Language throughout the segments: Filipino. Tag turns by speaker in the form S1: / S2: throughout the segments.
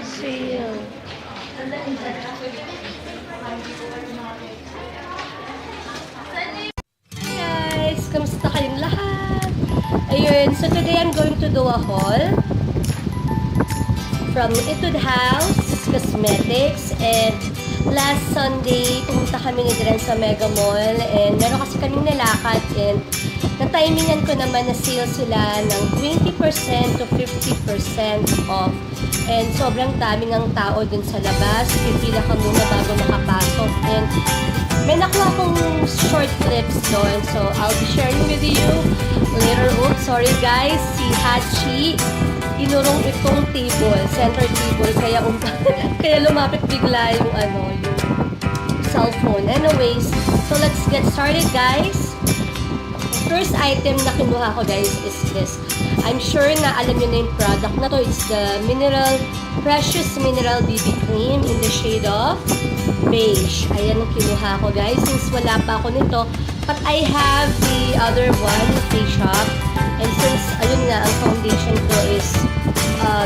S1: Sale. Guys, kamusta kayong lahat? Ayun, so today I'm going to do a haul from Etude House Cosmetics, and last Sunday pumunta kami ni Dren sa Mega Mall, and meron kasi kaming nilakad, and na-timingan ko naman na sale sila ng 20% to 50% off, and sobrang daming ang tao dun sa labas. Pipila ka muna bago makapasok, and may nakuha akong short clips doon, so I'll be sharing with you later. Oops, sorry guys, si Hachi inurong itong table, center table, kaya kaya lumapit bigla yung yung cellphone. Anyways, so let's get started guys. First item na kinuha ko guys is this. I'm sure na alam niyo na yung product na to. It's the Precious Mineral BB Cream in the shade of beige. Ayan ang kinuha ko guys, since wala pa ako nito. But I have the other one, Face Shop. And since, ayun nga, ang foundation ko is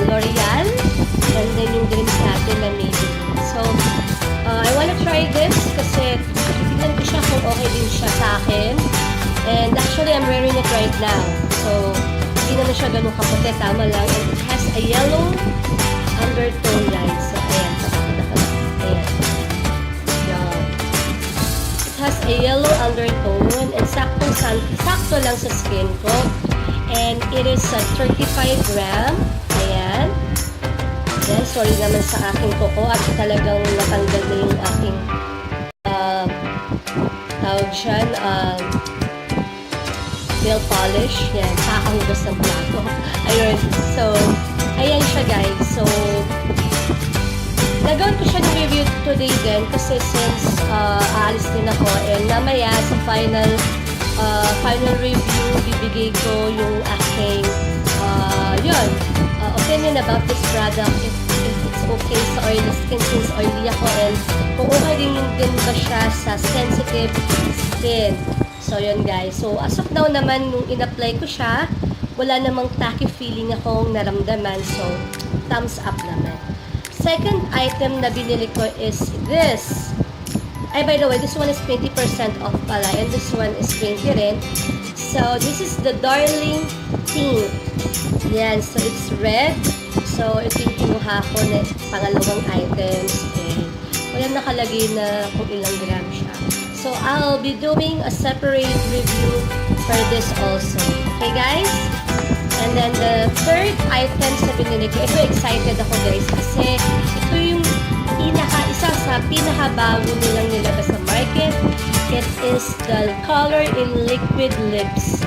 S1: L'Oreal. And then yung dreams natin na Maybelline. So, I wanna try this kasi tignan ko siya kung okay din siya sa akin. And actually, I'm wearing it right now. So, hindi naman siya ganun kaputi. Tama lang. And it has a yellow undertone guys. So, ayan. Ayan. It has a yellow undertone and sakto lang sa skin ko. And it is a 35 gram. Ayan. Then, sorry naman sa aking kuko at talagang natanggal na yung aking tawag siyan, nail polish. Yan, kakahugas ng plato. Ayun. So, ayan siya guys. So, nagawin ko siya ng review today din kasi since aalis din ako, and namaya sa final review, bibigay ko yung aking opinion about this product, if it's okay sa oily skin since oily ako, and kung okay din ba siya sa sensitive skin. So yun guys, so as of now naman nung in-apply ko siya, wala namang tacky feeling akong naramdaman, so thumbs up naman. Second item na binili ko is this. Ay, by the way, this one is 20% off pala, and this one is 20 rin. So, this is the Darling Tint. Yan, so it's red. So, ito yung kinuha ko na pangalawang items. And walang nakalagay na kung ilang gram siya. So, I'll be doing a separate review for this also. Okay, guys? And then, the third item sa binili ko, ito excited ako guys, kasi ito yung isa sa pinakabago nilang nilabas sa market. It is the Color in Liquid Lips.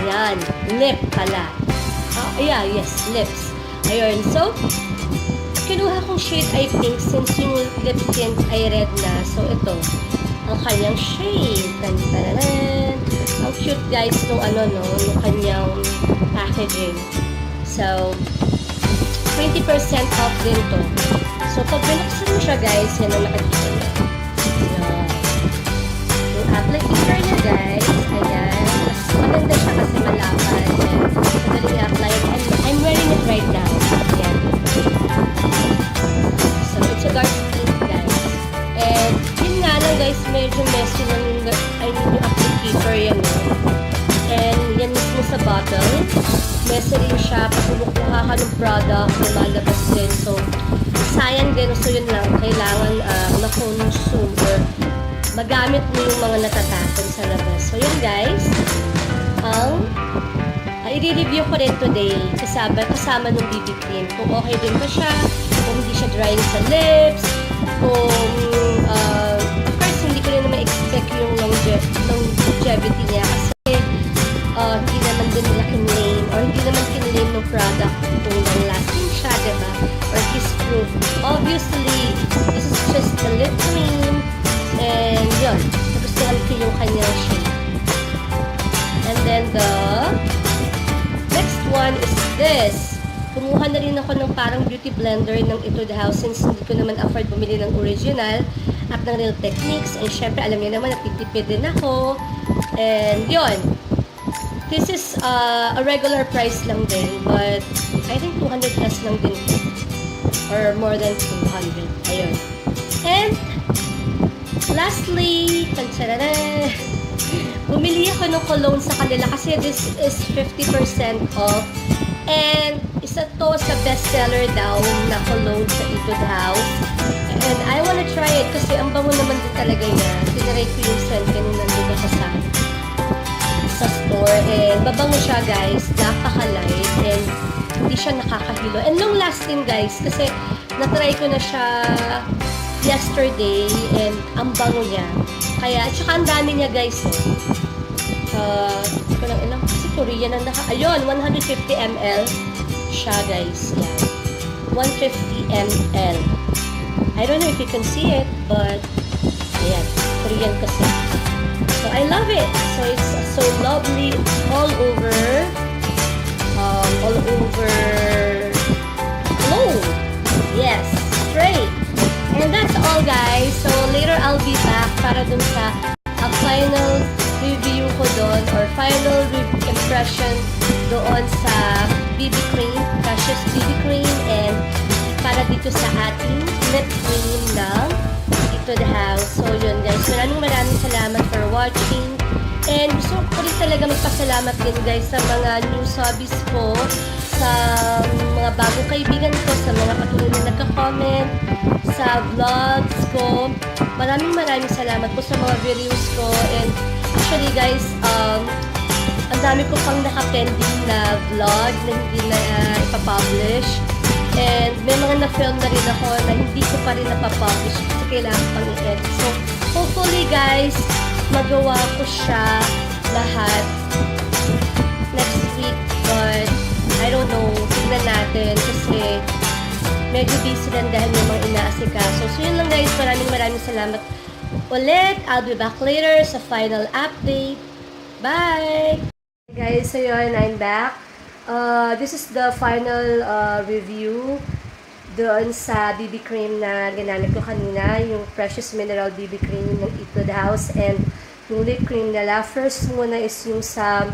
S1: Yan, lip pala. Yes, lips. Ayun, so, kinuha kong shade ay pink since yung lip tint ay red na. So, ito, ang kanyang shade. Tan-tan-tan. Ang cute guys nung nung kanyang packaging. So, 20% off din to. So, pag binuksan mo siya guys, yan ang nakikita niya. Yan. Yung applicator niya guys, ayan. Mas maganda siya kasi malapad. Madaling i-apply. I'm wearing it right now. Ayan. So, it's a dark pink guys. And, yun nga lang guys, medyo messy lang yung applicator yan. And, yan mismo sa bottle. Messy rin siya. Pag kumukuha ka ng product, lumalabas din. So, sayang din. So, yun lang. Kailangan na-consume or magamit mo yung mga natatapon sa labas. So, yun guys. I-review ko rin today kasama ng BB cream. Kung okay din ba siya, kung hindi siya drying sa lips, kung of course, hindi ko rin naman expect yung longevity niya kasi hindi naman din nila kinlaim or hindi naman kinlaim ng product kung long-lasting siya, diba? Or kiss-proof. Obviously, this is just the lip cream, and yun, nagustuhan ko yung kanyang shade. And then the next one is this. Kumuha na rin ako ng parang beauty blender ng Etude House since hindi ko naman afford bumili ng original at ng Real Techniques. And syempre, alam niyo naman, natitipid din ako. And yun. This is a regular price lang din, but I think 200 plus lang din ito. Or more than 200. Ayun. And, lastly, tansarara, bumili ako ng cologne sa kanila kasi this is 50% off. And, isa to sa bestseller daw na cologne sa Etude House. And I wanna try it kasi ang bango naman din talaga niya. Tinaray ko yung scent kanina nandun ako sa store. And babango siya guys. Napaka-light. And hindi siya nakakahilo. And long lasting guys. Kasi natry ko na siya yesterday. And ang bango niya. Kaya, at saka ang dami niya guys. Hindi ko lang ilang. Kasi Korean na ayun, 150 ml siya guys. Yan. 150 ml. I don't know if you can see it, but ayan, Korean kasi. So I love it. So it's so lovely all over cologne. Yes, straight. And that's all guys. So later I'll be back para dun sa final review ko doon or final impression doon sa BB cream, Precious BB cream, and para dito sa ating lip cream ng Etude House. So yun guys, maraming salamat for watching. And gusto ko rin talaga magpasalamat din guys sa mga new subbies ko, sa mga bagong kaibigan ko, sa mga patuloy na nagka-comment sa vlogs ko. Maraming salamat po sa mga videos ko. And actually guys, ang dami ko pang naka-pending na vlog na hindi na ipapublish. And may mga na-film na rin ako na hindi ko pa rin napapublish kasi kailangan pang i-edit. So, hopefully guys, magawa ko siya lahat next week. But, I don't know, tignan natin kasi medyo busy lang dahil may mga inaasikaso. So, yun lang guys, maraming salamat ulit. I'll be back later sa final update. Bye! Guys, so yun, I'm back. This is the final review doon sa BB cream na ginamit ko kanina, yung Precious Mineral BB cream ng Etude House and yung lip cream nila. First muna is yung sa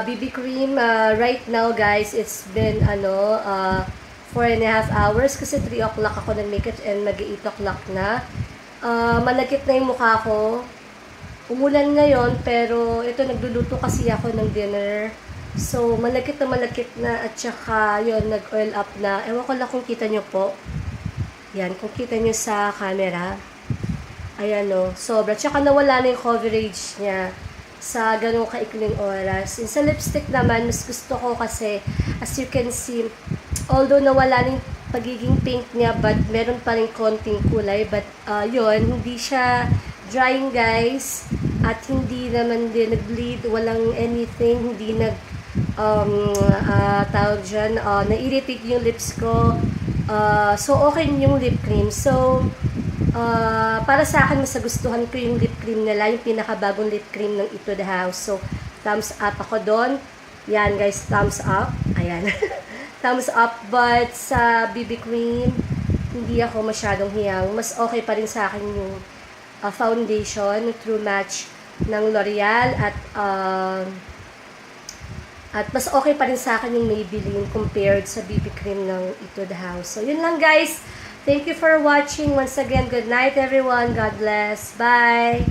S1: BB cream. Right now guys, it's been 4.5 hours kasi 3 o'clock ako nag-makeup and mag-8 o'clock na. Malagkit na yung mukha ko. Umulan ngayon, pero ito nagluluto kasi ako ng dinner. So, malakit na at saka yun, nag-oil up na. Ewan ko lang kung kita nyo po. Yan, kung kita nyo sa camera. Ayan o, sobra. Tsaka nawala na yung coverage niya sa ganung kaikling oras. And sa lipstick naman, mas gusto ko kasi, as you can see, although nawala na yung pagiging pink niya, but meron pa rin konting kulay. But yun, hindi siya drying guys, at hindi naman din nag-bleed, walang anything, hindi tawag dyan, na-irritate yung lips ko. So okay yung lip cream. So para sa akin, mas nagustuhan ko yung lip cream nila, yung pinakabagong lip cream ng Etude House. So thumbs up ako doon. Yan guys, thumbs up. Ayan. Thumbs up. But sa BB cream, hindi ako masyadong hiyang. Mas okay pa rin sa akin yung foundation True Match ng L'Oreal at mas okay pa rin sa akin yung Maybelline compared sa BB cream ng Etude House. So yun lang guys, thank you for watching once again. Good night everyone, God bless, bye.